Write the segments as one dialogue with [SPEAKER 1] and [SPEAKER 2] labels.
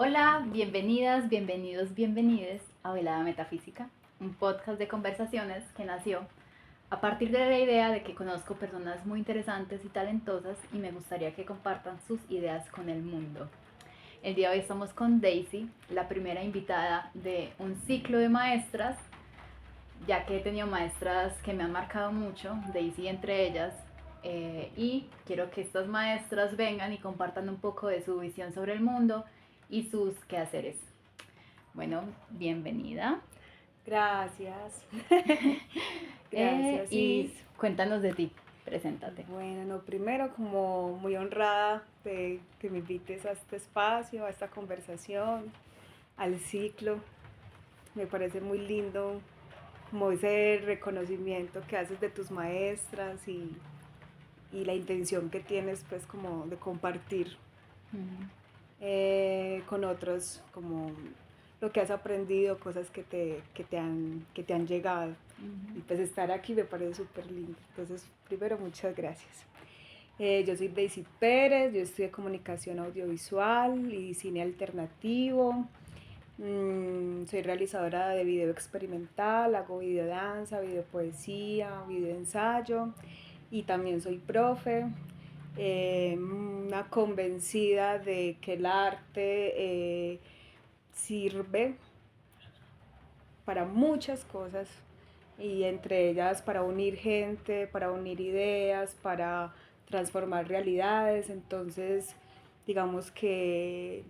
[SPEAKER 1] Hola, bienvenidas, bienvenidos, bienvenides a Velada Metafísica, un podcast de conversaciones que nació a partir de la idea de que conozco personas muy interesantes y talentosas y me gustaría que compartan sus ideas con el mundo. El día de hoy estamos con Daisy, la primera invitada de un ciclo de maestras, ya que he tenido maestras que me han marcado mucho, Daisy entre ellas, y quiero que estas maestras vengan y compartan un poco de su visión sobre el mundo y sus quehaceres. Bueno, bienvenida.
[SPEAKER 2] Gracias. Gracias,
[SPEAKER 1] Y
[SPEAKER 2] Is.
[SPEAKER 1] cuéntanos de ti, preséntate.
[SPEAKER 2] Bueno, no, primero como muy honrada de que me invites a este espacio, a esta conversación, al ciclo. Me parece muy lindo como ese reconocimiento que haces de tus maestras y la intención que tienes pues como de compartir con otros como lo que has aprendido, cosas que te han llegado. Y pues estar aquí me parece súper lindo. Entonces, primero, muchas gracias. Yo soy Daisy Pérez, yo estudié comunicación audiovisual y cine alternativo. Soy realizadora de video experimental, hago video danza, video poesía, video ensayo y también soy profe. Una convencida de que el arte sirve para muchas cosas y entre ellas para unir gente, para unir ideas, para transformar realidades. Entonces, digamos que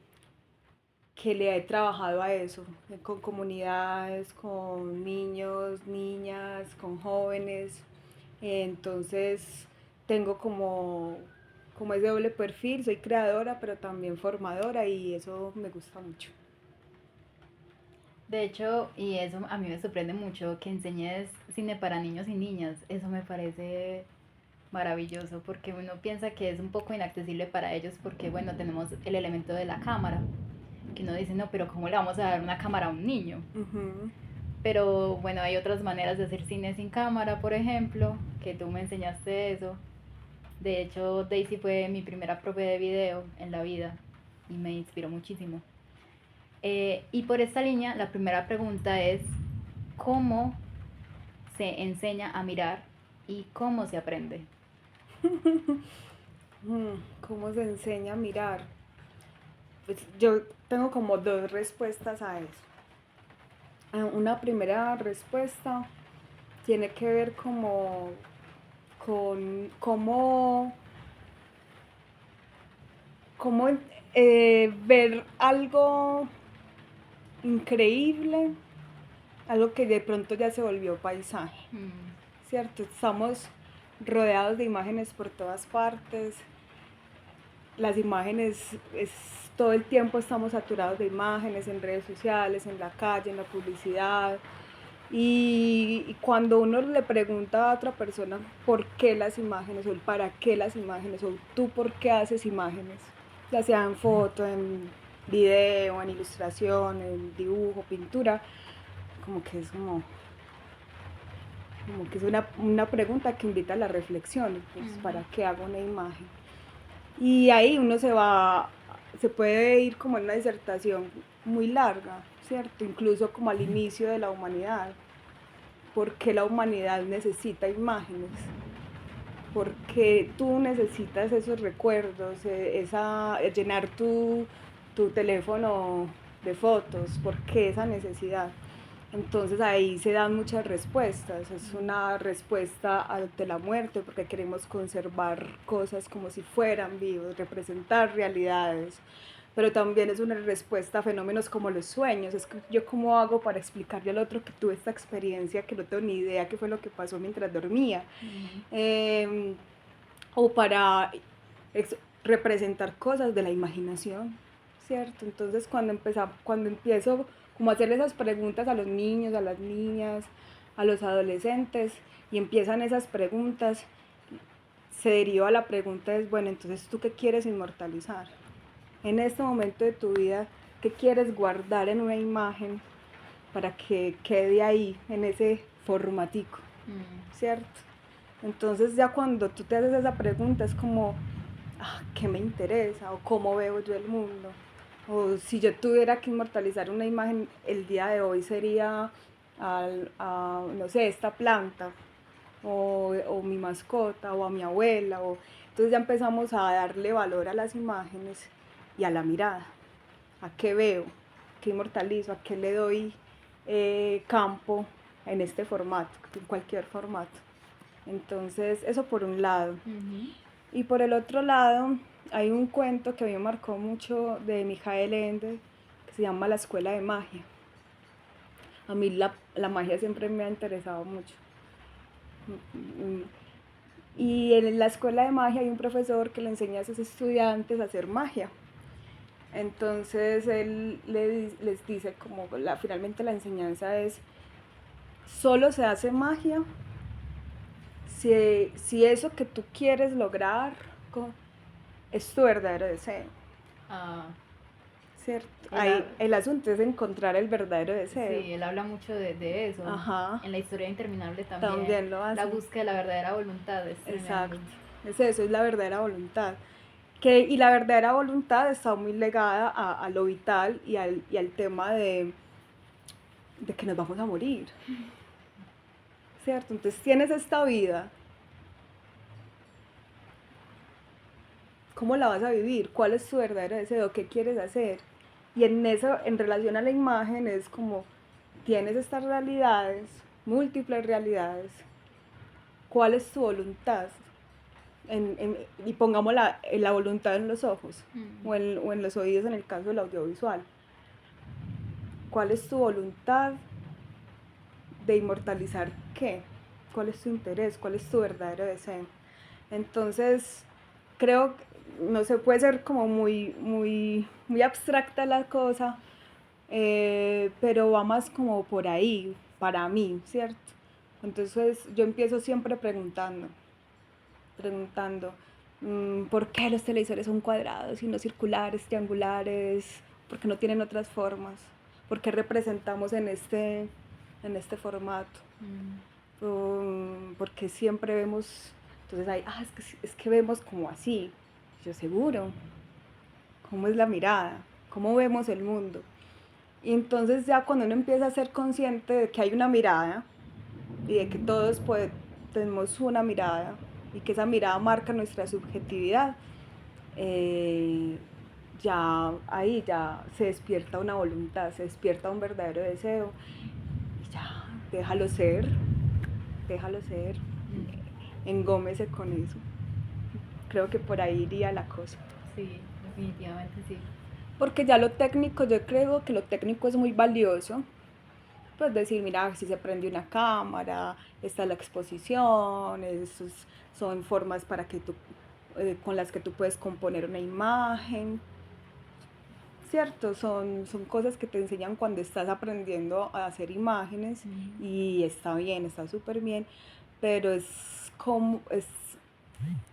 [SPEAKER 2] le he trabajado a eso, con comunidades, con niños, niñas, con jóvenes. Entonces, tengo como ese doble perfil, soy creadora, pero también formadora y eso me gusta mucho.
[SPEAKER 1] De hecho, y eso a mí me sorprende mucho, que enseñes cine para niños y niñas. Eso me parece maravilloso porque uno piensa que es un poco inaccesible para ellos porque, bueno, tenemos el elemento de la cámara, que uno dice, no, pero ¿cómo le vamos a dar una cámara a un niño?
[SPEAKER 2] Uh-huh.
[SPEAKER 1] Pero bueno, hay otras maneras de hacer cine sin cámara, por ejemplo, que tú me enseñaste eso. De hecho, Daisy fue mi primera profe de video en la vida y me inspiró muchísimo. Y por esta línea, la primera pregunta es, ¿cómo se enseña a mirar y cómo se aprende?
[SPEAKER 2] ¿Cómo se enseña a mirar? Pues yo tengo como dos respuestas a eso. Una primera respuesta tiene que ver como con cómo ver algo increíble, algo que de pronto ya se volvió paisaje, ¿cierto? Estamos rodeados de imágenes por todas partes. Las imágenes, todo el tiempo estamos saturados de imágenes en redes sociales, en la calle, en la publicidad. Y cuando uno le pregunta a otra persona por qué las imágenes, o el para qué las imágenes, o tú por qué haces imágenes, ya sea en foto, en video, en ilustración, en dibujo, pintura, como que es como que es una pregunta que invita a la reflexión, pues, ¿para qué hago una imagen? Y ahí uno se puede ir como en una disertación muy larga, ¿cierto? Incluso como al inicio de la humanidad. ¿Por qué la humanidad necesita imágenes? ¿Por qué tú necesitas esos recuerdos, llenar tu teléfono de fotos? ¿Por qué esa necesidad? Entonces ahí se dan muchas respuestas. Es una respuesta ante la muerte porque queremos conservar cosas como si fueran vivos, representar realidades. Pero también es una respuesta a fenómenos como los sueños. Es que yo cómo hago para explicarle al otro que tuve esta experiencia, que no tengo ni idea qué fue lo que pasó mientras dormía. O para representar cosas de la imaginación, ¿cierto? Entonces cuando empiezo como a hacerle esas preguntas a los niños, a las niñas, a los adolescentes, y empiezan esas preguntas, se deriva la pregunta es, bueno, entonces ¿tú qué quieres inmortalizar? En este momento de tu vida, ¿qué quieres guardar en una imagen para que quede ahí, en ese formatico? ¿Cierto? Entonces ya cuando tú te haces esa pregunta es como, ¿qué me interesa? ¿O cómo veo yo el mundo? O si yo tuviera que inmortalizar una imagen, el día de hoy sería, no sé, esta planta, o mi mascota, o a mi abuela. Entonces ya empezamos a darle valor a las imágenes y a la mirada. ¿A qué veo? ¿Qué inmortalizo? ¿A qué le doy campo en este formato, en cualquier formato? Entonces, eso por un lado. Y por el otro lado, hay un cuento que a mí me marcó mucho de Michael Ende, que se llama La Escuela de Magia. A mí la magia siempre me ha interesado mucho. Y en la escuela de magia hay un profesor que le enseña a sus estudiantes a hacer magia. Entonces él les dice como finalmente la enseñanza es, solo se hace magia si eso que tú quieres lograr es tu verdadero deseo. ¿Cierto? Ahí el asunto es encontrar el verdadero deseo.
[SPEAKER 1] Sí, él habla mucho de eso.
[SPEAKER 2] Ajá.
[SPEAKER 1] En La Historia Interminable también.
[SPEAKER 2] También lo hace.
[SPEAKER 1] La búsqueda de la verdadera voluntad es tremendo.
[SPEAKER 2] Exacto. Es eso, es la verdadera voluntad. Y la verdadera voluntad está muy ligada a lo vital y al tema de que nos vamos a morir. ¿Cierto? Entonces tienes esta vida. ¿Cómo la vas a vivir? ¿Cuál es tu verdadero deseo? ¿Qué quieres hacer? Y en eso, en relación a la imagen, es como, tienes estas realidades, múltiples realidades. ¿Cuál es tu voluntad? Y pongamos la voluntad en los ojos o en los oídos en el caso del audiovisual. ¿Cuál es tu voluntad de inmortalizar qué? ¿Cuál es tu interés? ¿Cuál es tu verdadero deseo? Entonces, creo que no se puede ser como muy abstracta la cosa, pero va más como por ahí, para mí, ¿cierto? Entonces yo empiezo siempre preguntando, ¿por qué los televisores son cuadrados y no circulares, triangulares? ¿Por qué no tienen otras formas? ¿Por qué representamos en este formato? Porque siempre vemos, entonces es que vemos como así. Yo seguro, ¿cómo es la mirada? ¿Cómo vemos el mundo? Y entonces ya cuando uno empieza a ser consciente de que hay una mirada y de que todos tenemos una mirada y que esa mirada marca nuestra subjetividad, ya ahí ya se despierta una voluntad, se despierta un verdadero deseo y ya, déjalo ser, engómese con eso. Creo que por ahí iría la cosa.
[SPEAKER 1] Sí, definitivamente sí.
[SPEAKER 2] Porque ya lo técnico, yo creo que lo técnico es muy valioso. Pues decir, mira, si se prende una cámara, está la exposición, son formas para que con las que tú puedes componer una imagen, ¿cierto? Son cosas que te enseñan cuando estás aprendiendo a hacer imágenes y está bien, está súper bien, pero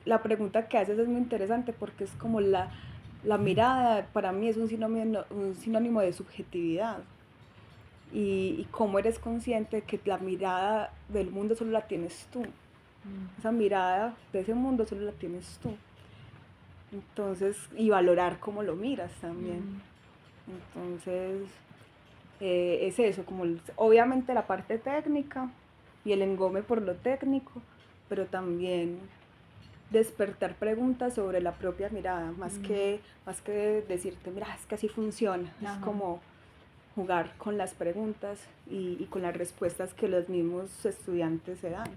[SPEAKER 2] la pregunta que haces es muy interesante porque es como la mirada para mí es un sinónimo de subjetividad. Y cómo eres consciente de que la mirada del mundo solo la tienes tú. Esa mirada de ese mundo solo la tienes tú. Entonces, y valorar cómo lo miras también. Entonces, es eso, como obviamente la parte técnica y el engome por lo técnico, pero también despertar preguntas sobre la propia mirada, más que decirte, mira, es que así funciona. Ajá. Es como jugar con las preguntas y con las respuestas que los mismos estudiantes se dan.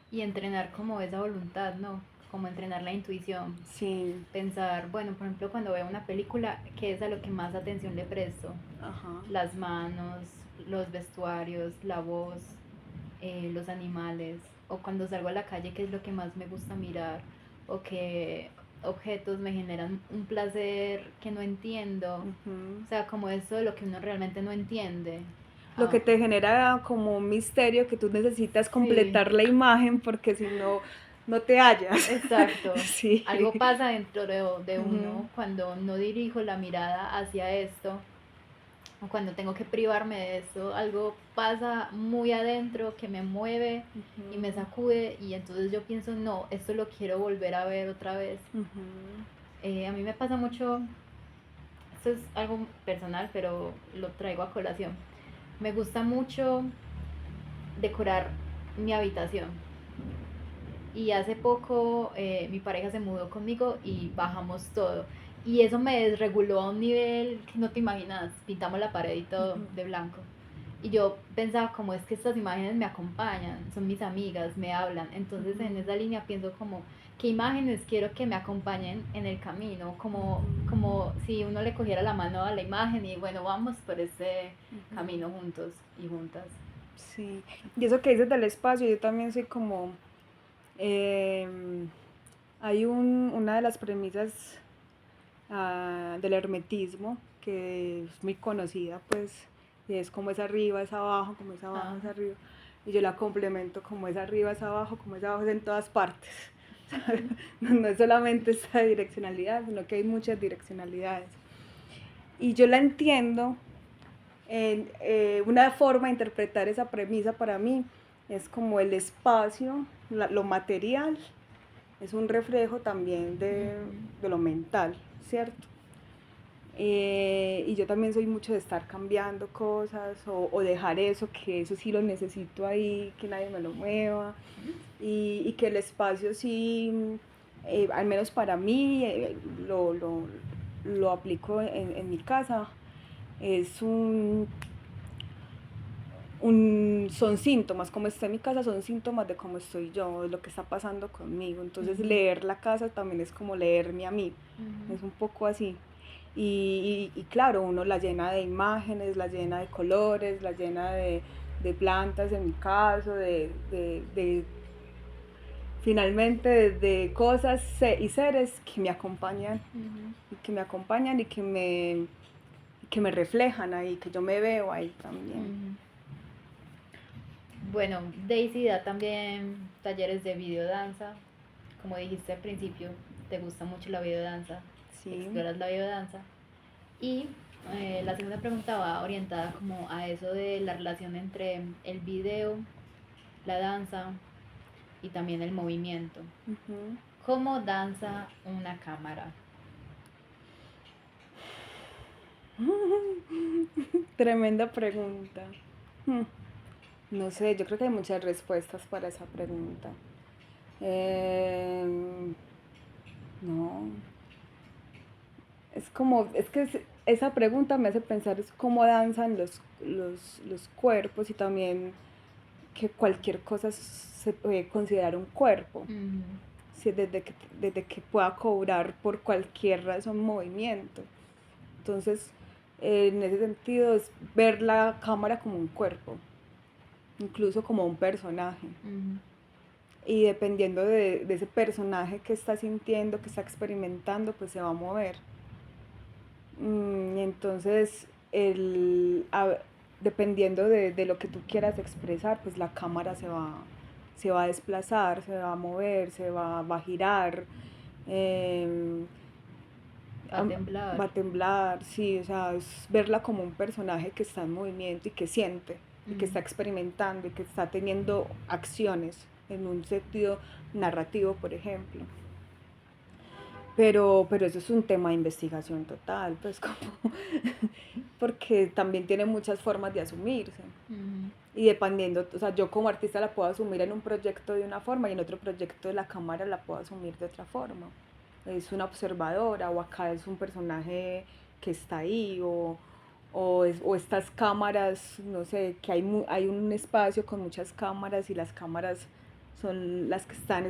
[SPEAKER 1] Y entrenar como esa voluntad, ¿no? Como entrenar la intuición.
[SPEAKER 2] Sí.
[SPEAKER 1] Pensar, bueno, por ejemplo, cuando veo una película, ¿qué es a lo que más atención le presto?
[SPEAKER 2] Ajá.
[SPEAKER 1] Las manos, los vestuarios, la voz, los animales. O cuando salgo a la calle, ¿qué es lo que más me gusta mirar? O qué objetos me generan un placer que no entiendo. O sea, como eso de lo que uno realmente no entiende.
[SPEAKER 2] Lo que te genera como un misterio que tú necesitas completar la imagen porque si no, no te hallas.
[SPEAKER 1] Exacto.
[SPEAKER 2] Sí.
[SPEAKER 1] Algo pasa dentro de uno cuando no dirijo la mirada hacia esto, o cuando tengo que privarme de esto, algo pasa muy adentro que me mueve y me sacude, y entonces yo pienso, no, esto lo quiero volver a ver otra vez. A mí me pasa mucho, esto es algo personal, pero lo traigo a colación. Me gusta mucho decorar mi habitación. Y hace poco mi pareja se mudó conmigo y bajamos todo. Y eso me desreguló a un nivel que no te imaginas. Pintamos la pared y todo de blanco. Y yo pensaba como es que estas imágenes me acompañan, son mis amigas, me hablan. Entonces en esa línea pienso como qué imágenes quiero que me acompañen en el camino, como si uno le cogiera la mano a la imagen y bueno, vamos por este camino juntos y juntas.
[SPEAKER 2] Sí, y eso que dices del espacio, yo también soy como, hay una de las premisas del hermetismo que es muy conocida, pues, y es como es arriba, es abajo, como es abajo, es arriba, y yo la complemento como es arriba, es abajo, como es abajo, es en todas partes. No es solamente esta direccionalidad, sino que hay muchas direccionalidades. Y yo la entiendo. Una forma de interpretar esa premisa para mí es como el espacio, lo material, es un reflejo también de lo mental, ¿cierto? Y yo también soy mucho de estar cambiando cosas o dejar eso, que eso sí lo necesito ahí, que nadie me lo mueva, y que el espacio sí, al menos para mí, lo aplico en mi casa, es son síntomas, como está en mi casa, son síntomas de cómo estoy yo, de lo que está pasando conmigo. Entonces leer la casa también es como leerme a mí, es un poco así. Y claro, uno la llena de imágenes, la llena de colores, la llena de plantas en mi caso, finalmente de cosas y seres que me acompañan, y que me acompañan y que me reflejan ahí, que yo me veo ahí también.
[SPEAKER 1] Bueno, Daisy da también talleres de videodanza. Como dijiste al principio, te gusta mucho la videodanza,
[SPEAKER 2] Sí.
[SPEAKER 1] exploras la videodanza. Y la segunda pregunta va orientada como a eso de la relación entre el video, la danza y también el movimiento. ¿Cómo danza una cámara?
[SPEAKER 2] Tremenda pregunta. No sé, yo creo que hay muchas respuestas para esa pregunta. No. Es que esa pregunta me hace pensar es cómo danzan los cuerpos y también que cualquier cosa se puede considerar un cuerpo. Sí, desde que pueda cobrar por cualquier razón movimiento. Entonces, en ese sentido es ver la cámara como un cuerpo, incluso como un personaje. Y dependiendo de ese personaje que está sintiendo, que está experimentando, pues se va a mover. Entonces, dependiendo de lo que tú quieras expresar, pues la cámara se va a desplazar, se va a mover, va a girar.
[SPEAKER 1] Va a temblar.
[SPEAKER 2] Va a temblar, sí, o sea, es verla como un personaje que está en movimiento y que siente, y que está experimentando y que está teniendo acciones en un sentido narrativo, por ejemplo. Pero eso es un tema de investigación total, pues como porque también tiene muchas formas de asumirse. Y dependiendo, o sea, yo como artista la puedo asumir en un proyecto de una forma y en otro proyecto de la cámara la puedo asumir de otra forma. Es una observadora o acá es un personaje que está ahí o estas cámaras, no sé, que hay un espacio con muchas cámaras y las cámaras son las que están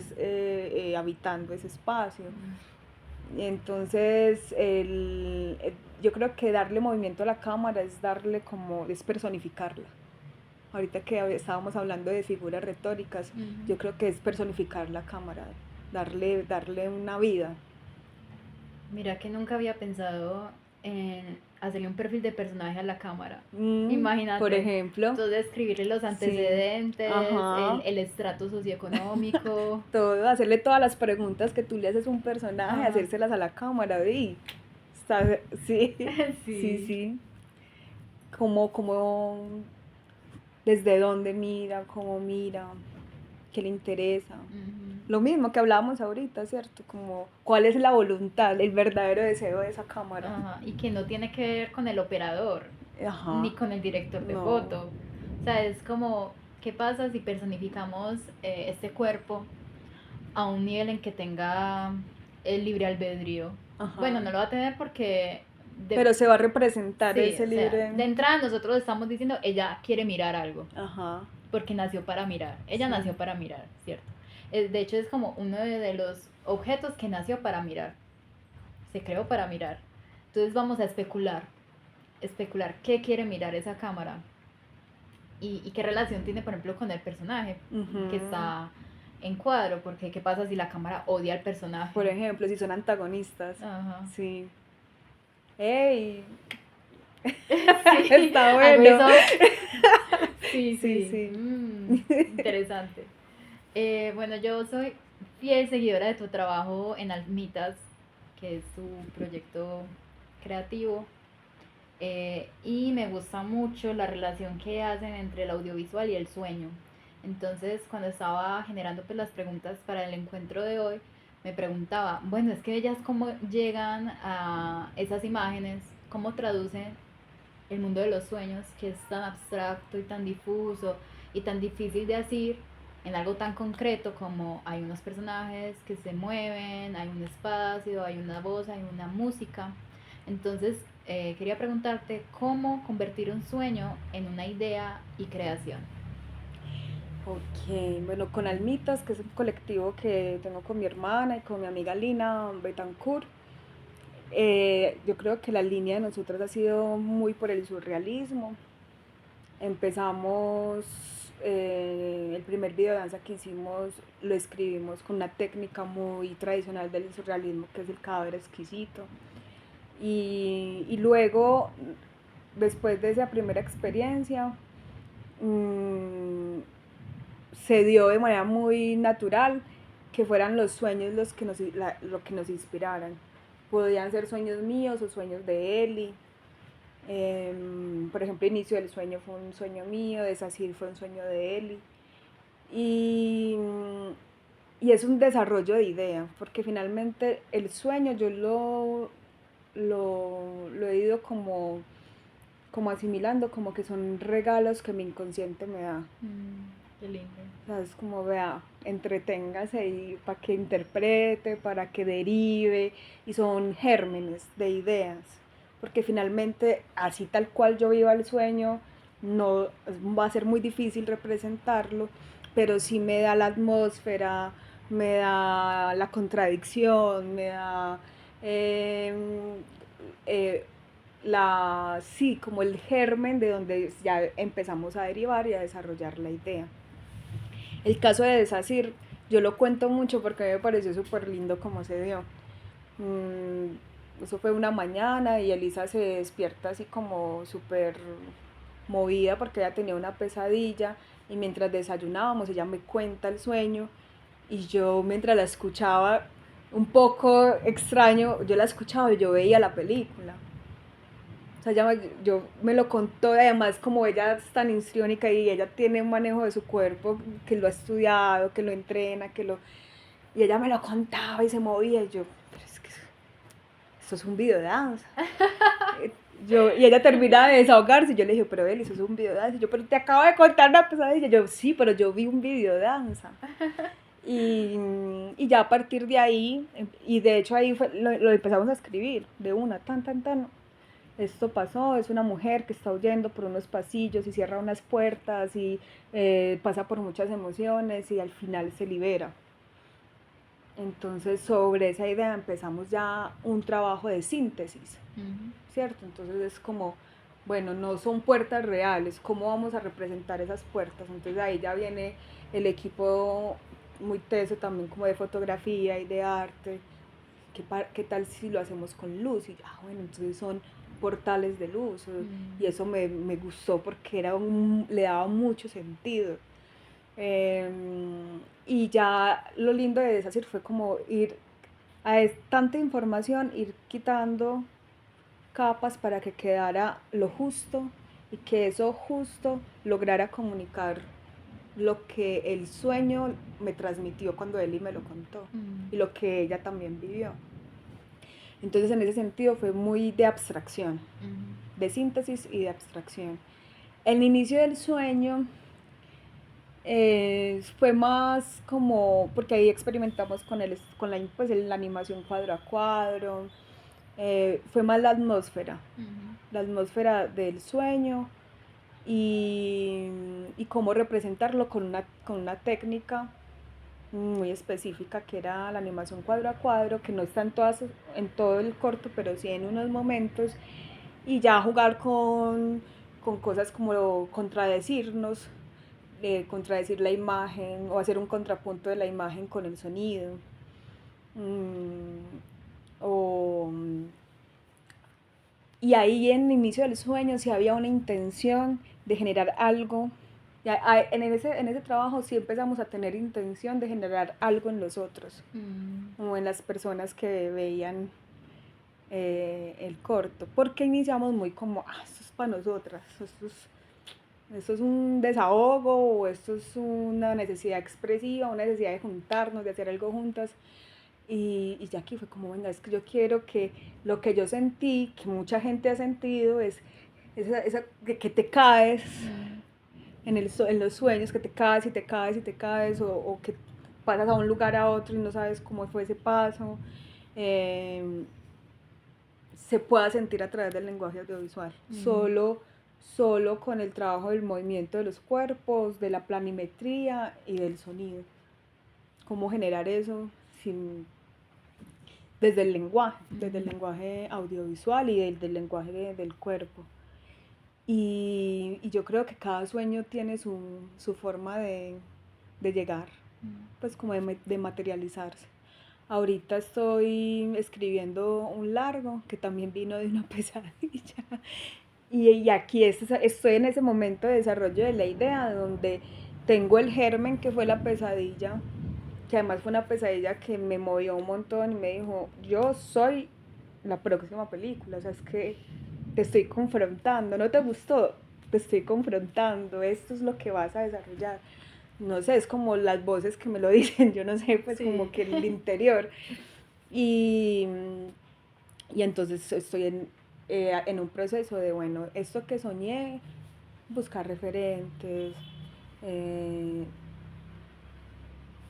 [SPEAKER 2] habitando ese espacio. Entonces, yo creo que darle movimiento a la cámara es personificarla. Ahorita que estábamos hablando de figuras retóricas, yo creo que es personificar la cámara, darle una vida.
[SPEAKER 1] Mira que nunca había pensado en hacerle un perfil de personaje a la cámara. Imagínate.
[SPEAKER 2] Por ejemplo.
[SPEAKER 1] Entonces escribirle los antecedentes,
[SPEAKER 2] sí.
[SPEAKER 1] el estrato socioeconómico.
[SPEAKER 2] Todo, hacerle todas las preguntas que tú le haces a un personaje, hacérselas a la cámara. Y sí, sí. Como desde dónde mira, cómo mira. qué le interesa.
[SPEAKER 1] Ujú.
[SPEAKER 2] Lo mismo que hablábamos ahorita, ¿cierto? Como cuál es la voluntad, el verdadero deseo de esa cámara.
[SPEAKER 1] Ajá, y que no tiene que ver con el operador,
[SPEAKER 2] Ajá,
[SPEAKER 1] ni con el director de
[SPEAKER 2] no,
[SPEAKER 1] foto. O sea, es como, ¿qué pasa si personificamos este cuerpo a un nivel en que tenga el libre albedrío? Bueno,
[SPEAKER 2] ajá.
[SPEAKER 1] no lo va a tener porque...
[SPEAKER 2] Pero se va a representar
[SPEAKER 1] sí,
[SPEAKER 2] ese
[SPEAKER 1] o sea,
[SPEAKER 2] libre.
[SPEAKER 1] de entrada nosotros estamos diciendo, ella quiere mirar algo,
[SPEAKER 2] Ajá,
[SPEAKER 1] porque nació para mirar. Ella
[SPEAKER 2] sí.
[SPEAKER 1] nació para mirar, ¿cierto? De hecho, es como uno de los objetos que nació para mirar. Se creó para mirar. Entonces vamos a especular qué quiere mirar esa cámara y qué relación tiene, por ejemplo, con el personaje que
[SPEAKER 2] Ujú.
[SPEAKER 1] está en cuadro, porque qué pasa si la cámara odia al personaje.
[SPEAKER 2] Por ejemplo, si son antagonistas.
[SPEAKER 1] Ajá.
[SPEAKER 2] Sí. ¡Ey!
[SPEAKER 1] Sí,
[SPEAKER 2] Está
[SPEAKER 1] algo
[SPEAKER 2] bueno.
[SPEAKER 1] hizo. Sí,
[SPEAKER 2] Sí,
[SPEAKER 1] sí.
[SPEAKER 2] sí.
[SPEAKER 1] Interesante. Bueno, yo soy fiel seguidora de tu trabajo en Almitas, que es tu proyecto creativo. Y me gusta mucho la relación que hacen entre el audiovisual y el sueño. Entonces, cuando estaba generando pues, las preguntas para el encuentro de hoy, me preguntaba, bueno, es que ellas cómo llegan a esas imágenes, cómo traducen el mundo de los sueños, que es tan abstracto y tan difuso y tan difícil de decir en algo tan concreto como hay unos personajes que se mueven, hay un espacio, hay una voz, hay una música. Entonces, quería preguntarte cómo convertir un sueño en una idea y creación.
[SPEAKER 2] Ok, bueno, con Almitas, que es un colectivo que tengo con mi hermana y con mi amiga Lina Betancourt, yo creo que la línea de nosotras ha sido muy por el surrealismo. Empezamos, el primer video de danza que hicimos lo escribimos con una técnica muy tradicional del surrealismo, que es el cadáver exquisito. Y luego, después de esa primera experiencia, mmm, se dio de manera muy natural que fueran los sueños lo que nos inspiraran. Podían ser sueños míos o sueños de Eli. Por ejemplo, Inicio del Sueño fue un sueño mío, Desasir fue un sueño de Eli. Y, y es un desarrollo de idea, porque finalmente el sueño yo lo he ido como asimilando, como que son regalos que mi inconsciente me da.
[SPEAKER 1] Qué lindo.
[SPEAKER 2] O sea, es como, vea, entreténgase y para que interprete, para que derive, y son gérmenes de ideas, porque finalmente, así tal cual yo viva el sueño, no va a ser muy difícil representarlo, pero sí me da la atmósfera, me da la contradicción, me da eh, sí, como el germen de donde ya empezamos a derivar y a desarrollar la idea. El caso de Desasir, yo lo cuento mucho porque a mí me pareció súper lindo como se dio. Eso fue una mañana y Elisa se despierta así como súper movida porque ella tenía una pesadilla y mientras desayunábamos ella me cuenta el sueño y yo mientras la escuchaba, un poco extraño, yo la escuchaba y yo veía la película. O sea, yo me lo contó, además como ella es tan histriónica y ella tiene un manejo de su cuerpo que lo ha estudiado, que lo entrena, y ella me lo contaba y se movía y yo, pero es que esto es un video de danza. Y ella termina de desahogarse y yo le dije, pero Eli, eso es un video de danza. Y yo, pero te acabo de contar una pesadilla. Yo, sí, pero yo vi un video de danza. Y ya a partir de ahí, y de hecho ahí lo empezamos a escribir de una, tan. Esto pasó, es una mujer que está huyendo por unos pasillos y cierra unas puertas y pasa por muchas emociones y al final se libera. Entonces sobre esa idea empezamos ya un trabajo de síntesis, ¿cierto? Entonces es como, bueno, no son puertas reales, ¿cómo vamos a representar esas puertas? Entonces ahí ya viene el equipo muy teso también como de fotografía y de arte. ¿Qué tal si lo hacemos con luz? Y bueno, entonces son portales de luz. Y eso me gustó porque le daba mucho sentido. Y ya lo lindo de Desasir fue como ir a tanta información, ir quitando capas para que quedara lo justo y que eso justo lograra comunicar lo que el sueño me transmitió cuando Eli me lo contó y lo que ella también vivió. Entonces en ese sentido fue muy de abstracción, de síntesis y de abstracción. El inicio del sueño fue más como, porque ahí experimentamos con la animación cuadro a cuadro, fue más la atmósfera del sueño y cómo representarlo con una técnica muy específica que era la animación cuadro a cuadro, que no está en todo el corto, pero sí en unos momentos, y ya jugar con cosas como contradecirnos, contradecir la imagen o hacer un contrapunto de la imagen con el sonido. Y ahí en el inicio del sueño sí había una intención de generar algo. En ese trabajo sí empezamos a tener intención de generar algo en los otros, como en las personas que veían el corto, porque iniciamos muy como, esto es para nosotras, esto es un desahogo, o esto es una necesidad expresiva, una necesidad de juntarnos, de hacer algo juntas. Y ya aquí fue como, venga, es que yo quiero que lo que yo sentí, que mucha gente ha sentido, es que te caes en los sueños, que te caes y te caes y te caes, o que pasas a un lugar a otro y no sabes cómo fue ese paso, se pueda sentir a través del lenguaje audiovisual. Solo con el trabajo del movimiento de los cuerpos, de la planimetría y del sonido. Cómo generar eso desde el lenguaje audiovisual y del lenguaje del cuerpo. Y yo creo que cada sueño tiene su forma de llegar, pues como de materializarse. Ahorita estoy escribiendo un largo que también vino de una pesadilla. Y aquí estoy en ese momento de desarrollo de la idea, donde tengo el germen que fue la pesadilla, que además fue una pesadilla que me movió un montón y me dijo, yo soy la próxima película, o sea, es que te estoy confrontando, ¿no te gustó? Te estoy confrontando, esto es lo que vas a desarrollar. No sé, es como las voces que me lo dicen, yo no sé, pues sí. Como que el interior. Y entonces estoy en un proceso de, bueno, esto que soñé, buscar referentes,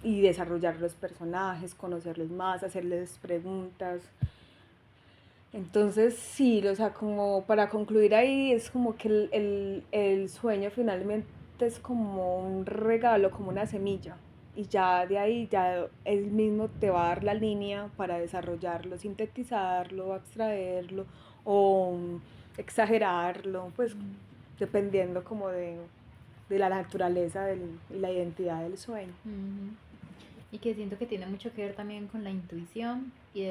[SPEAKER 2] y desarrollar los personajes, conocerlos más, hacerles preguntas. Entonces sí, o sea, como para concluir ahí, es como que el sueño finalmente es como un regalo, como una semilla, y ya de ahí ya él mismo te va a dar la línea para desarrollarlo, sintetizarlo, abstraerlo o exagerarlo, pues dependiendo como de la naturaleza y la identidad del sueño.
[SPEAKER 1] Y que siento que tiene mucho que ver también con la intuición y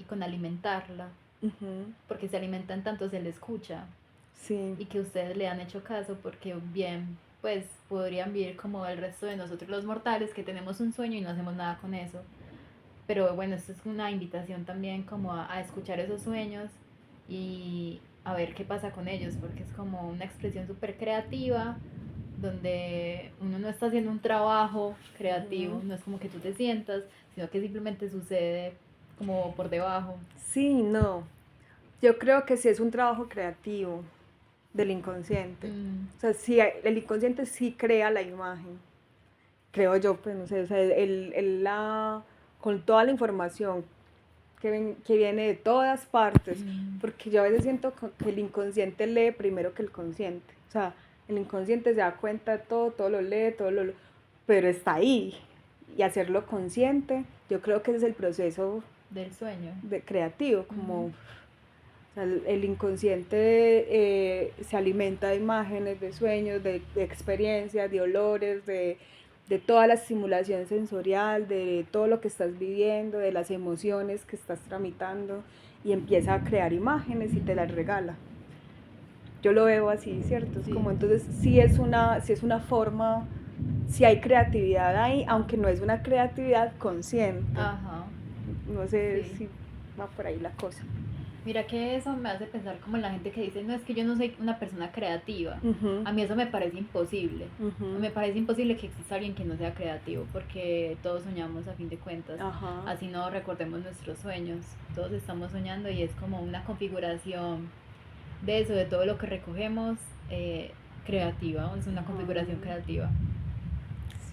[SPEAKER 1] con alimentarla, porque se alimentan tanto, se le escucha.
[SPEAKER 2] Sí.
[SPEAKER 1] Y que ustedes le han hecho caso, porque bien, pues podrían vivir como el resto de nosotros los mortales, que tenemos un sueño y no hacemos nada con eso. Pero bueno, esto es una invitación también como a escuchar esos sueños y a ver qué pasa con ellos, porque es como una expresión súper creativa, donde uno no está haciendo un trabajo creativo, no es como que tú te sientas, sino que simplemente sucede como por debajo.
[SPEAKER 2] Sí, no. Yo creo que sí es un trabajo creativo del inconsciente. O sea, sí, el inconsciente sí crea la imagen. Creo yo, pues no sé, o sea, con toda la información que viene de todas partes, porque yo a veces siento que el inconsciente lee primero que el consciente. O sea, el inconsciente se da cuenta de todo lo lee, pero está ahí. Y hacerlo consciente, yo creo que ese es el proceso
[SPEAKER 1] del sueño.
[SPEAKER 2] Creativo, como... O sea, el inconsciente se alimenta de imágenes, de sueños, de experiencias, de olores, de toda la estimulación sensorial, de todo lo que estás viviendo, de las emociones que estás tramitando, y empieza a crear imágenes y te las regala. Yo lo veo así, ¿cierto? Es como, entonces sí es una forma, sí hay creatividad ahí, aunque no es una creatividad consciente.
[SPEAKER 1] Ajá.
[SPEAKER 2] No sé si va por ahí la cosa.
[SPEAKER 1] Mira que eso me hace pensar como la gente que dice, no, es que yo no soy una persona creativa.
[SPEAKER 2] Ujú,
[SPEAKER 1] A mí eso me parece imposible.
[SPEAKER 2] ujú,
[SPEAKER 1] Me parece imposible que exista alguien que no sea creativo, porque todos soñamos a fin de cuentas.
[SPEAKER 2] ajá,
[SPEAKER 1] Así no recordemos nuestros sueños. Todos estamos soñando y es como una configuración de eso, de todo lo que recogemos, creativa. Es una
[SPEAKER 2] ajá,
[SPEAKER 1] configuración creativa.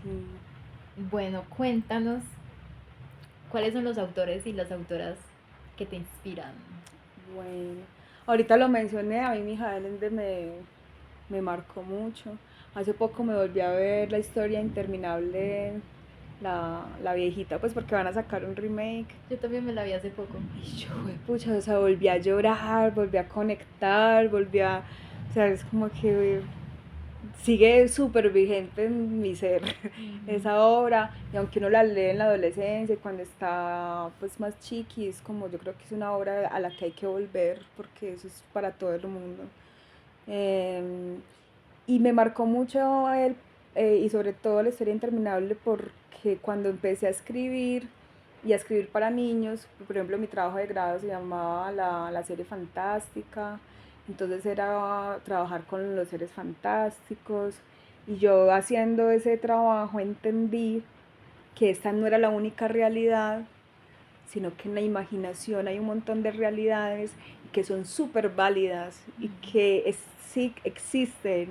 [SPEAKER 2] sí,
[SPEAKER 1] Bueno, cuéntanos cuáles son los autores y las autoras que te inspiran.
[SPEAKER 2] bueno. Ahorita lo mencioné, a mí mi hija Ende me marcó mucho. Hace poco me volví a ver la historia interminable, la viejita, pues porque van a sacar un remake.
[SPEAKER 1] Yo también me la vi hace poco.
[SPEAKER 2] Y yo, pucha, o sea, volví a llorar, volví a conectar, o sea, es como que sigue súper vigente en mi ser esa obra, y aunque uno la lee en la adolescencia, cuando está pues más chiqui, es como, yo creo que es una obra a la que hay que volver, porque eso es para todo el mundo. Eh, y me marcó mucho él, y sobre todo la historia interminable, porque cuando empecé a escribir y a escribir para niños, por ejemplo mi trabajo de grado se llamaba la serie fantástica, entonces era trabajar con los seres fantásticos, y yo haciendo ese trabajo entendí que esta no era la única realidad, sino que en la imaginación hay un montón de realidades que son súper válidas y que sí existen,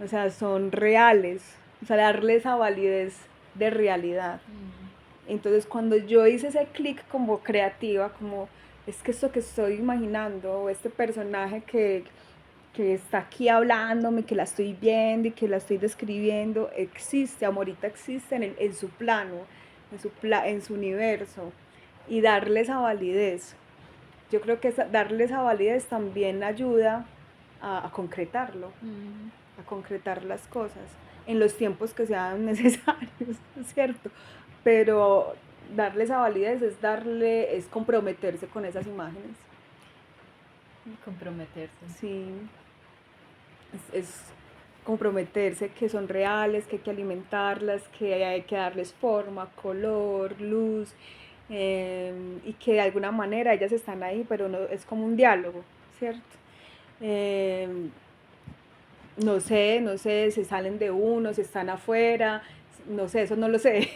[SPEAKER 2] o sea, son reales, o sea, darle esa validez de realidad. Entonces, cuando yo hice ese clic como creativa, como es que esto que estoy imaginando, o este personaje que está aquí hablándome, que la estoy viendo y que la estoy describiendo, existe, Amorita existe en su plano, en su universo, y darle esa validez. Yo creo que darle esa validez también ayuda a concretarlo, a concretar las cosas en los tiempos que sean necesarios, ¿cierto? Pero darle esa validez es comprometerse con esas imágenes.
[SPEAKER 1] Comprometerse.
[SPEAKER 2] Sí, es comprometerse que son reales, que hay que alimentarlas, que hay que darles forma, color, luz, y que de alguna manera ellas están ahí, pero no, es como un diálogo, ¿cierto? Eh, no sé, se salen de uno, se están afuera, no sé, eso no lo sé,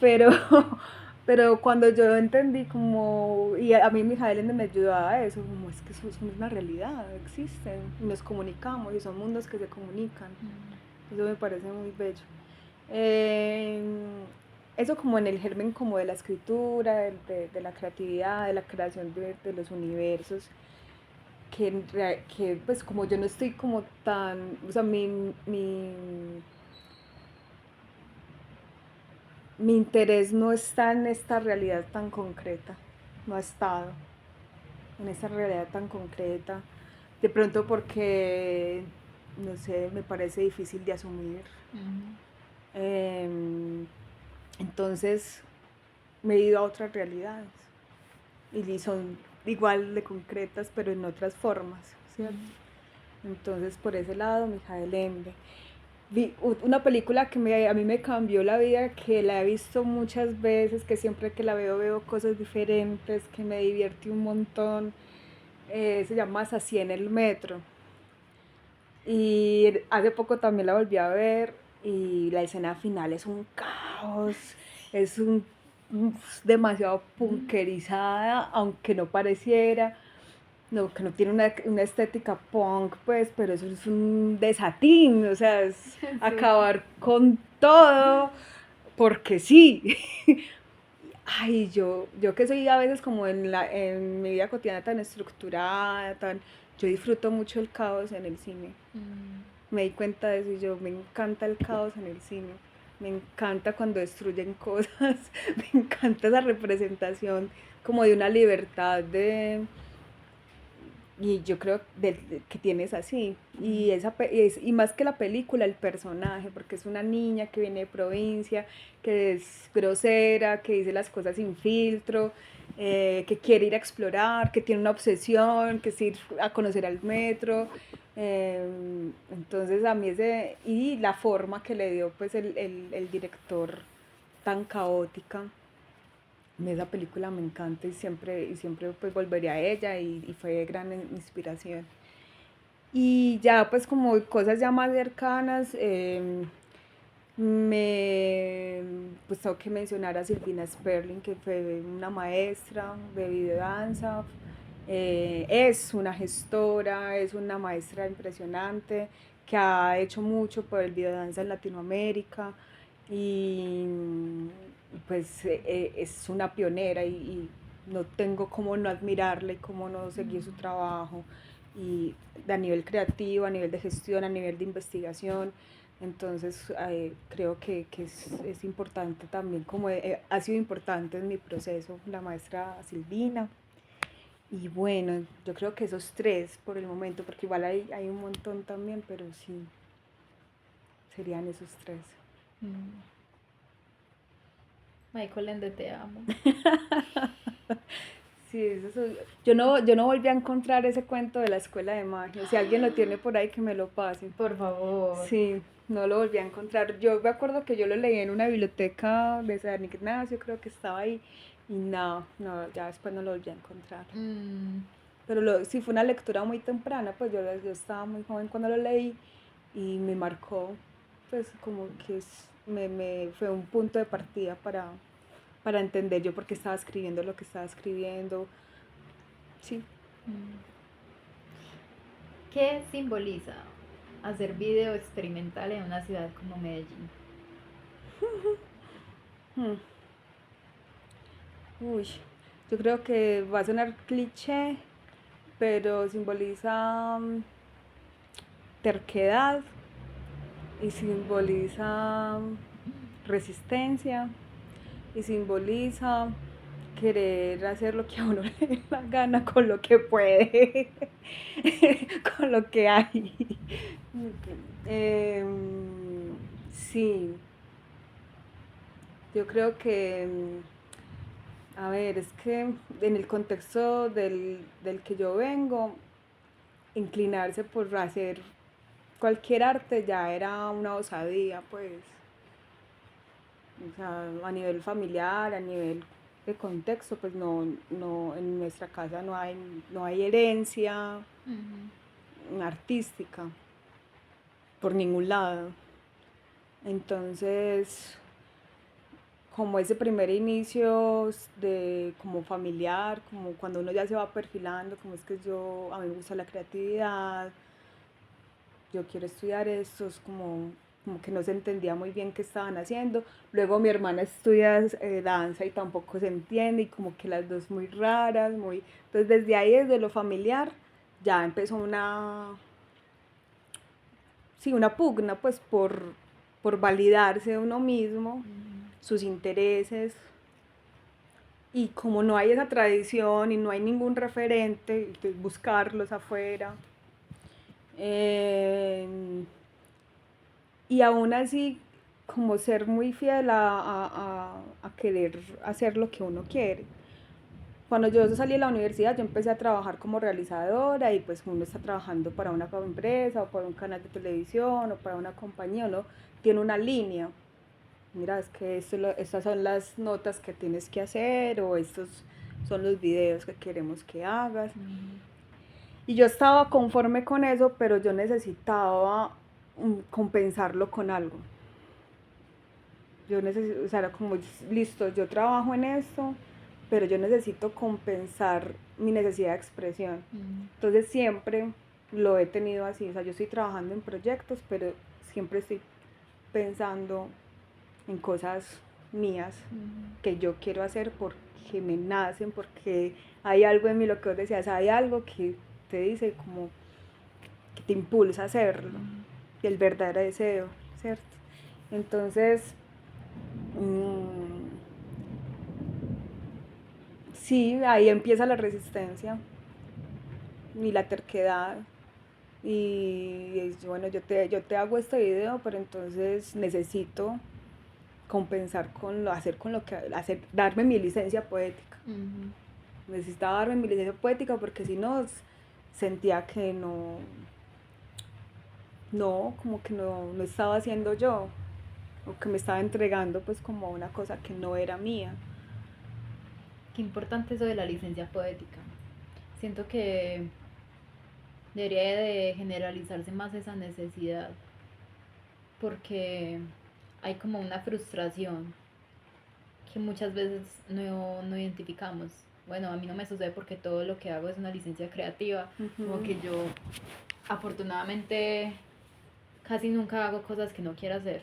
[SPEAKER 2] pero, pero cuando yo entendí como, y a mí Mijael me ayudaba a eso, como es que eso es una realidad, existen, y nos comunicamos, y son mundos que se comunican, eso me parece muy bello. Eh, Eso como en el germen como de la escritura, de la creatividad, de la creación de los universos, que pues como yo no estoy como tan, o sea, mi interés no está en esta realidad tan concreta, no ha estado en esta realidad tan concreta, de pronto porque, no sé, me parece difícil de asumir. Eh, entonces me he ido a otras realidades y son igual de concretas, pero en otras formas, ¿cierto? Entonces, por ese lado, Mijael Ende. Vi una película que a mí me cambió la vida, que la he visto muchas veces, que siempre que la veo cosas diferentes, que me divierte un montón. Se llama Así en el metro. Y hace poco también la volví a ver y la escena final es un caos, es demasiado punkerizada, aunque no pareciera, no, que no tiene una estética punk, pues, pero eso es un desatín, o sea, es
[SPEAKER 1] Sí.
[SPEAKER 2] acabar con todo, porque sí. Ay, yo que soy a veces como en mi vida cotidiana tan estructurada, yo disfruto mucho el caos en el cine. Me di cuenta de eso y me encanta el caos en el cine. Me encanta cuando destruyen cosas, me encanta esa representación como de una libertad y yo creo que tienes así. Y más que la película, el personaje, porque es una niña que viene de provincia, que es grosera, que dice las cosas sin filtro, que quiere ir a explorar, que tiene una obsesión, que es ir a conocer al metro. Entonces a mí y la forma que le dio pues el director tan caótica, esa película me encanta y siempre pues volvería a ella y fue gran inspiración. Y ya pues como cosas ya más cercanas, pues tengo que mencionar a Silvina Sperling, que fue una maestra de videodanza, es una gestora, es una maestra impresionante que ha hecho mucho por el videodanza en Latinoamérica y pues es una pionera y no tengo cómo no admirarla y cómo no seguir su trabajo y a nivel creativo, a nivel de gestión, a nivel de investigación. Entonces creo que es importante también, como ha sido importante en mi proceso la maestra Silvina. Y bueno, yo creo que esos tres por el momento, porque igual hay un montón también, pero sí, serían esos tres.
[SPEAKER 1] Michael Ende, te amo.
[SPEAKER 2] Sí, yo no volví a encontrar ese cuento de la escuela de magia. Si alguien lo tiene por ahí, que me lo pase.
[SPEAKER 1] Por favor.
[SPEAKER 2] Sí, no lo volví a encontrar. Yo me acuerdo que yo lo leí en una biblioteca de San Ignacio, creo que estaba ahí. Y no, ya después no lo volví a encontrar. Pero sí fue una lectura muy temprana, pues yo estaba muy joven cuando lo leí y me marcó, pues como que fue un punto de partida para entender yo por qué estaba escribiendo lo que estaba escribiendo. Sí.
[SPEAKER 1] ¿Qué simboliza hacer video experimental en una ciudad como Medellín?
[SPEAKER 2] Uy, yo creo que va a sonar cliché, pero simboliza terquedad y simboliza resistencia y simboliza querer hacer lo que a uno le dé la gana con lo que puede, con lo que hay. Sí, yo creo que, a ver, es que en el contexto del que yo vengo, inclinarse por hacer cualquier arte ya era una osadía, pues. O sea, a nivel familiar, a nivel de contexto, pues no en nuestra casa no hay herencia artística por ningún lado. Entonces, como ese primer inicio de como familiar, como cuando uno ya se va perfilando, como es que a mí me gusta la creatividad, yo quiero estudiar esto, es como que no se entendía muy bien qué estaban haciendo. Luego mi hermana estudia danza y tampoco se entiende y como que las dos muy raras, muy... Entonces desde ahí, desde lo familiar, ya empezó una pugna pues por validarse uno mismo, sus intereses. Y como no hay esa tradición y no hay ningún referente, entonces buscarlos afuera. Y aún así, como ser muy fiel a querer hacer lo que uno quiere. Cuando yo salí de la universidad, yo empecé a trabajar como realizadora y pues uno está trabajando para una empresa o para un canal de televisión o para una compañía, uno tiene una línea. Mira, es que estas son las notas que tienes que hacer o estos son los videos que queremos que hagas. Y yo estaba conforme con eso, pero yo necesitaba compensarlo con algo. Yo necesito, o sea, era como, listo, yo trabajo en esto, pero yo necesito compensar mi necesidad de expresión. Entonces siempre lo he tenido así, o sea, yo estoy trabajando en proyectos, pero siempre estoy pensando en cosas mías que yo quiero hacer porque me nacen, porque hay algo en mí, lo que vos decías, hay algo que te dice como que te impulsa a hacerlo, el verdadero deseo, ¿cierto? Entonces, sí, ahí empieza la resistencia y la terquedad. Y bueno, yo te hago este video, pero entonces necesito compensar darme mi licencia poética. Necesitaba darme mi licencia poética porque si no, sentía que como que no estaba haciendo yo, o que me estaba entregando pues como una cosa que no era mía.
[SPEAKER 1] qué importante eso de la licencia poética. Siento que debería de generalizarse más esa necesidad, porque hay como una frustración que muchas veces no identificamos. Bueno, a mí no me sucede porque todo lo que hago es una licencia creativa, como que yo afortunadamente casi nunca hago cosas que no quiero hacer.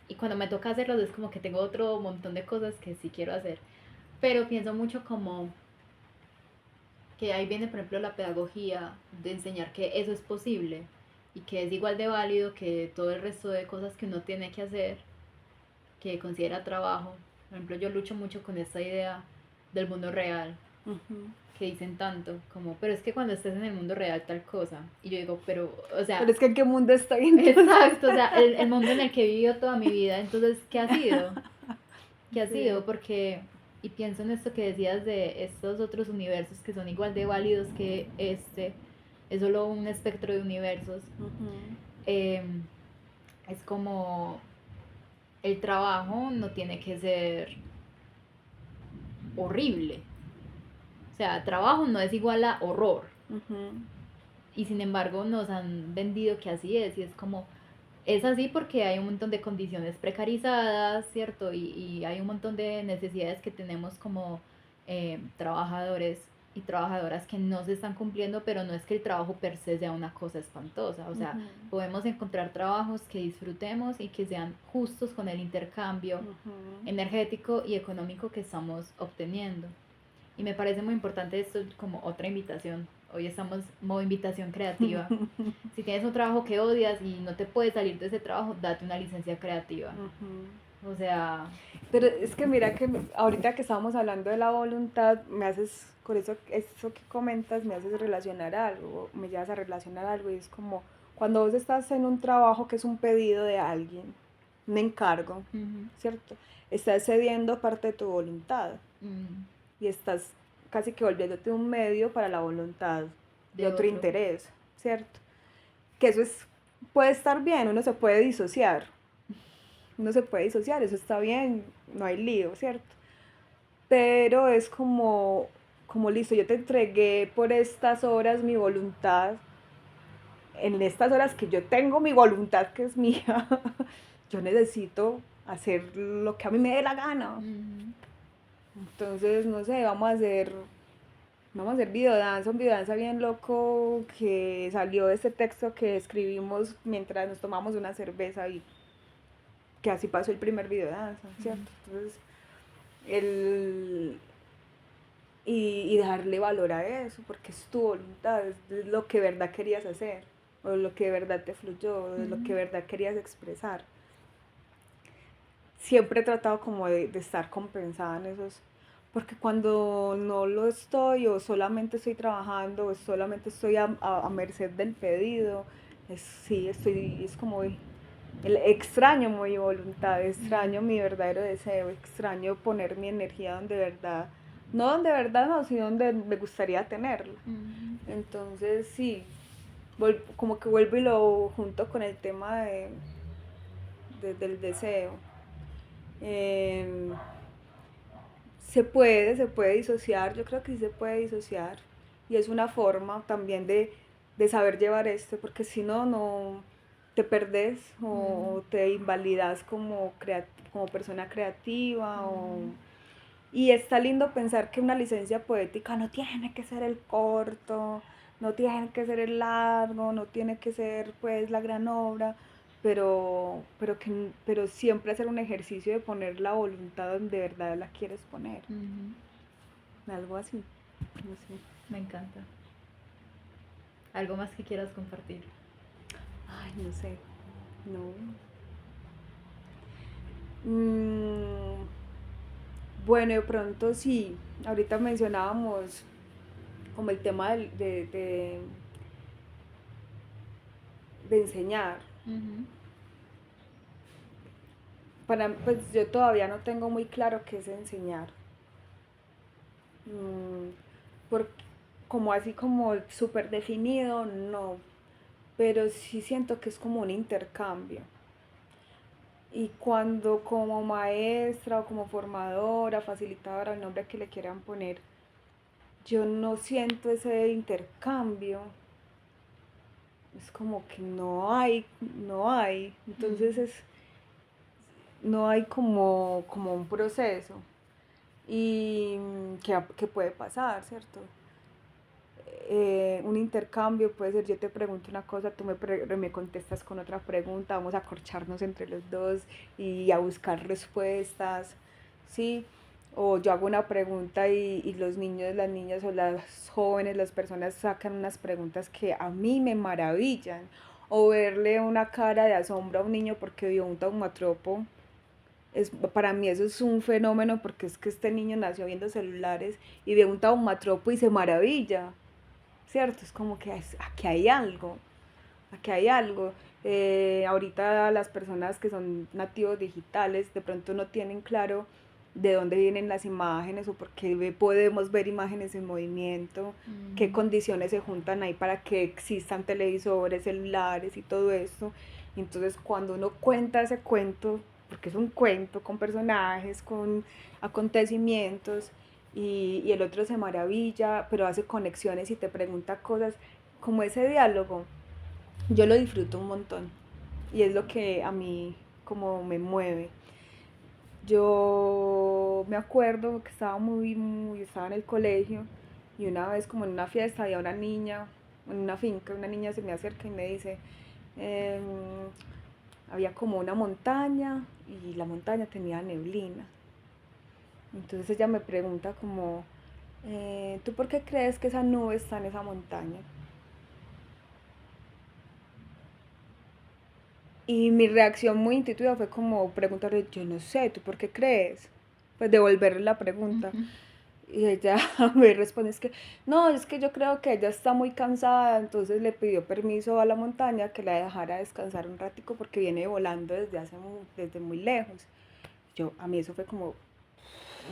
[SPEAKER 1] Y cuando me toca hacerlas es como que tengo otro montón de cosas que sí quiero hacer. Pero pienso mucho como que ahí viene, por ejemplo, la pedagogía de enseñar que eso es posible y que es igual de válido que todo el resto de cosas que uno tiene que hacer, que considera trabajo. Por ejemplo, yo lucho mucho con esta idea del mundo real, que dicen tanto, como, pero es que cuando estés en el mundo real tal cosa. Y yo digo, pero, o sea...
[SPEAKER 2] Pero es que ¿en qué mundo estoy entonces?
[SPEAKER 1] Exacto, o sea, el mundo en el que he vivido toda mi vida, entonces, ¿qué ha sido? ¿Qué ha sido? Porque, y pienso en esto que decías de estos otros universos que son igual de válidos que este, es solo un espectro de universos. Es como el trabajo no tiene que ser horrible. O sea, trabajo no es igual a horror. Y sin embargo nos han vendido que así es. Y es como, es así porque hay un montón de condiciones precarizadas, ¿cierto? Y hay un montón de necesidades que tenemos como trabajadores y trabajadoras que no se están cumpliendo, pero no es que el trabajo per se sea una cosa espantosa. O sea, podemos encontrar trabajos que disfrutemos y que sean justos con el intercambio energético y económico que estamos obteniendo. Y me parece muy importante esto como otra invitación. Hoy estamos modo invitación creativa. Si tienes un trabajo que odias y no te puedes salir de ese trabajo, date una licencia creativa. O sea...
[SPEAKER 2] Pero es que mira que ahorita que estábamos hablando de la voluntad, me haces, con eso que comentas, me haces relacionar algo, me llevas a relacionar algo y es como cuando vos estás en un trabajo que es un pedido de alguien, un encargo, ¿cierto? Estás cediendo parte de tu voluntad y estás casi que volviéndote un medio para la voluntad de otro interés, ¿cierto? Que eso puede estar bien, uno se puede disociar, eso está bien, no hay lío, ¿cierto? Pero es como listo, yo te entregué por estas horas mi voluntad, en estas horas que yo tengo mi voluntad que es mía, yo necesito hacer lo que a mí me dé la gana. Entonces, no sé, vamos a hacer videodanza, un videodanza bien loco que salió de este texto que escribimos mientras nos tomamos una cerveza y que así pasó el primer videodanza, ¿cierto? Entonces, y darle valor a eso, porque es tu voluntad, es lo que de verdad querías hacer, o lo que de verdad te fluyó, o lo que de verdad querías expresar. Siempre he tratado como de estar compensada en esos, porque cuando no lo estoy, o solamente estoy trabajando, o solamente estoy a merced del pedido, es como extraño mi voluntad, extraño mi verdadero deseo, extraño poner mi energía donde verdad, no donde verdad no, sino donde me gustaría tenerla. Entonces sí, como que vuelvo y lo junto con el tema del deseo. Se puede disociar, yo creo que sí se puede disociar y es una forma también de saber llevar esto, porque si no te perdés o te invalidas como persona creativa. Y está lindo pensar que una licencia poética no tiene que ser el corto, no tiene que ser el largo, no tiene que ser pues la gran obra, pero siempre hacer un ejercicio de poner la voluntad donde de verdad la quieres poner. Algo así, no sé.
[SPEAKER 1] Me encanta. ¿Algo más que quieras compartir?
[SPEAKER 2] Ay, no sé, no. Bueno, de pronto sí, ahorita mencionábamos como el tema de enseñar. Pues yo todavía no tengo muy claro qué es enseñar. Como así como súper definido, no. Pero sí siento que es como un intercambio. Y cuando como maestra o como formadora, facilitadora, el nombre que le quieran poner, yo no siento ese intercambio, es como que no hay, entonces no hay como un proceso y que puede pasar, ¿cierto? Un intercambio puede ser, yo te pregunto una cosa, tú me contestas con otra pregunta, vamos a corcharnos entre los dos y a buscar respuestas, ¿sí? O yo hago una pregunta y los niños, las niñas o las jóvenes, las personas sacan unas preguntas que a mí me maravillan. O verle una cara de asombro a un niño porque vio un taumatropo. Para mí eso es un fenómeno porque es que este niño nació viendo celulares y ve un taumatropo y se maravilla, ¿cierto? Es como que aquí hay algo, aquí hay algo. Ahorita las personas que son nativos digitales de pronto no tienen claro de dónde vienen las imágenes o por qué podemos ver imágenes en movimiento, qué condiciones se juntan ahí para que existan televisores, celulares y todo esto. Entonces cuando uno cuenta ese cuento, porque es un cuento con personajes, con acontecimientos, y el otro se maravilla, pero hace conexiones y te pregunta cosas, como ese diálogo, yo lo disfruto un montón y es lo que a mí como me mueve. Yo me acuerdo que estaba en el colegio y una vez como en una fiesta había una niña, en una finca, una niña se me acerca y me dice, em, había como una montaña y la montaña tenía neblina. Entonces ella me pregunta como, ¿tú por qué crees que esa nube está en esa montaña? Y mi reacción muy intuitiva fue como preguntarle, yo no sé, ¿tú por qué crees? Pues devolverle la pregunta. Y ella me responde, es que, no, es que yo creo que ella está muy cansada, entonces le pidió permiso a la montaña que la dejara descansar un ratico porque viene volando desde muy lejos. A mí eso fue como,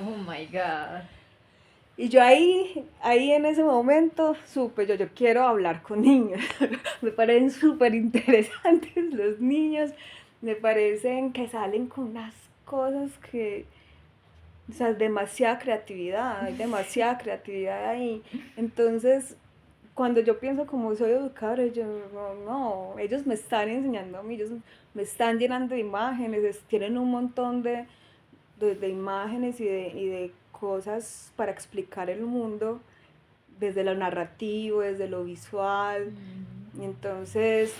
[SPEAKER 1] Oh my God.
[SPEAKER 2] y yo ahí en ese momento supe, yo quiero hablar con niños. Me parecen súper interesantes los niños. Me parecen que salen con unas cosas que, o sea, hay demasiada creatividad ahí. Entonces, cuando yo pienso como soy educadora, yo no, ellos me están enseñando a mí, ellos me están llenando de imágenes, tienen un montón de imágenes y de cosas para explicar el mundo desde lo narrativo, desde lo visual. Entonces,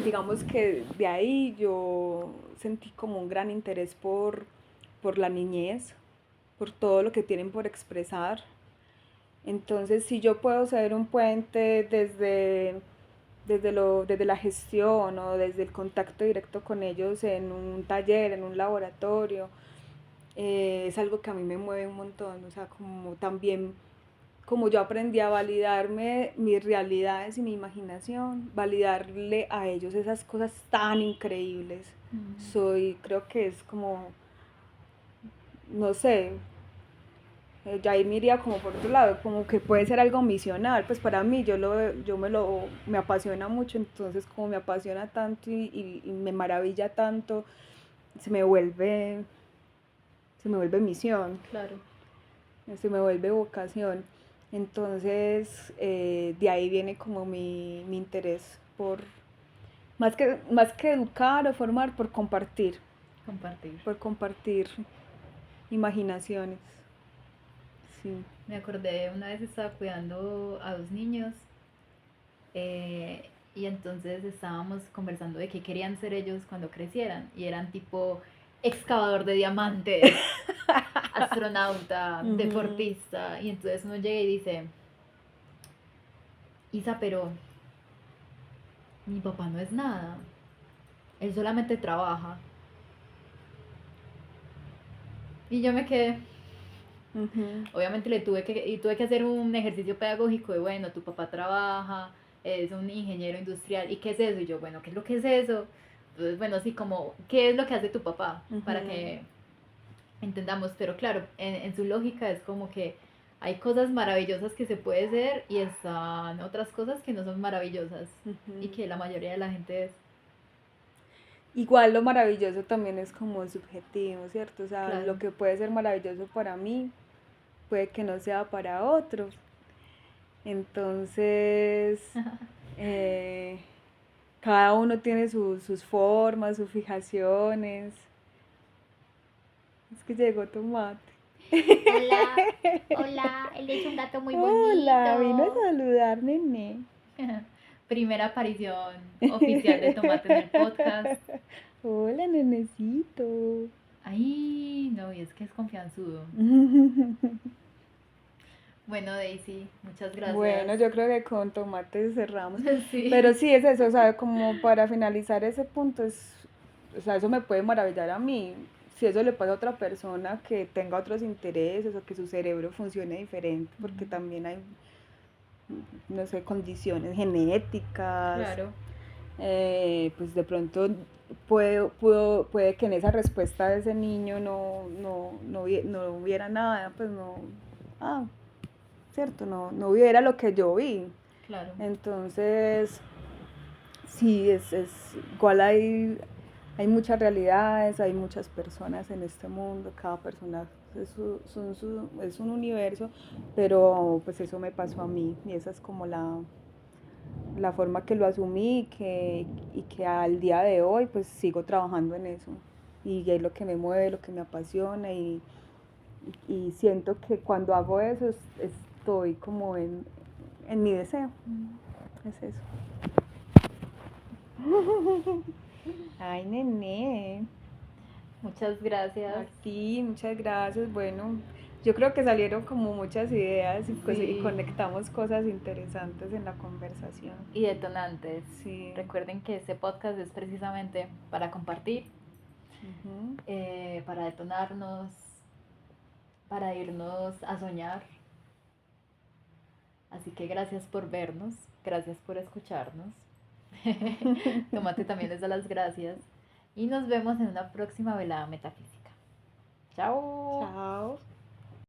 [SPEAKER 2] digamos que de ahí yo sentí como un gran interés por la niñez, por todo lo que tienen por expresar. Entonces, si yo puedo ser un puente desde la gestión o desde el contacto directo con ellos en un taller, en un laboratorio, es algo que a mí me mueve un montón, o sea, como también como yo aprendí a validarme mis realidades y mi imaginación, validarle a ellos esas cosas tan increíbles. Creo que es como, no sé, ya ahí me iría como por otro lado, como que puede ser algo misional, pues para mí me apasiona mucho, entonces como me apasiona tanto y me maravilla tanto, se me vuelve, se me vuelve misión.
[SPEAKER 1] Claro.
[SPEAKER 2] Se me vuelve vocación. Entonces, de ahí viene como mi interés más que educar o formar,
[SPEAKER 1] Compartir.
[SPEAKER 2] por compartir imaginaciones. Sí.
[SPEAKER 1] Me acordé, una vez estaba cuidando a dos niños y entonces estábamos conversando de qué querían ser ellos cuando crecieran y eran tipo excavador de diamantes, astronauta, deportista y entonces uno llega y dice, Isa, pero mi papá no es nada, él solamente trabaja. Y yo me quedé, obviamente tuve que hacer un ejercicio pedagógico de, bueno, tu papá trabaja, es un ingeniero industrial, ¿y qué es eso? Y yo, bueno, ¿qué es lo que es eso? Entonces, bueno, sí, como, ¿qué es lo que hace tu papá? Para que entendamos, pero claro, en su lógica es como que hay cosas maravillosas que se puede hacer y están otras cosas que no son maravillosas y que la mayoría de la gente es.
[SPEAKER 2] igual lo maravilloso también es como subjetivo, ¿cierto? O sea,
[SPEAKER 1] Claro.
[SPEAKER 2] lo que puede ser maravilloso para mí puede que no sea para otros. Entonces, eh, cada uno tiene sus formas, sus fijaciones. Es que llegó Tomate.
[SPEAKER 1] Hola, hola, él es un gato muy
[SPEAKER 2] Hola, vino a
[SPEAKER 1] bonito.
[SPEAKER 2] saludar, nene.
[SPEAKER 1] Primera aparición oficial de Tomate en el podcast.
[SPEAKER 2] Hola, nenecito.
[SPEAKER 1] Ay, no, y es que es confianzudo. Bueno, Daisy, muchas gracias.
[SPEAKER 2] Bueno, yo creo que con Tomate cerramos.
[SPEAKER 1] Sí.
[SPEAKER 2] Pero sí es eso, o sea, como para finalizar ese punto, o sea, eso me puede maravillar a mí. Si eso le pasa a otra persona que tenga otros intereses o que su cerebro funcione diferente, porque también hay, no sé, condiciones genéticas.
[SPEAKER 1] Claro.
[SPEAKER 2] Pues de pronto puede que en esa respuesta de ese niño no hubiera nada, pues no, cierto, no hubiera lo que yo vi.
[SPEAKER 1] Claro.
[SPEAKER 2] Entonces, sí, es igual hay muchas realidades, hay muchas personas en este mundo, cada persona es un universo, pero pues eso me pasó a mí y esa es como la forma que lo asumí y que al día de hoy pues sigo trabajando en eso y es lo que me mueve, lo que me apasiona y siento que cuando hago eso estoy como en mi deseo. Es eso. Ay, nene.
[SPEAKER 1] Muchas gracias.
[SPEAKER 2] A ti, muchas gracias. Bueno, yo creo que salieron como muchas ideas y conectamos cosas interesantes en la conversación.
[SPEAKER 1] Y detonantes.
[SPEAKER 2] Sí.
[SPEAKER 1] Recuerden que este podcast es precisamente para compartir, para detonarnos, para irnos a soñar. Así que gracias por vernos, gracias por escucharnos. Tomate también les da las gracias. Y nos vemos en una próxima velada metafísica. Chao.
[SPEAKER 2] Chao.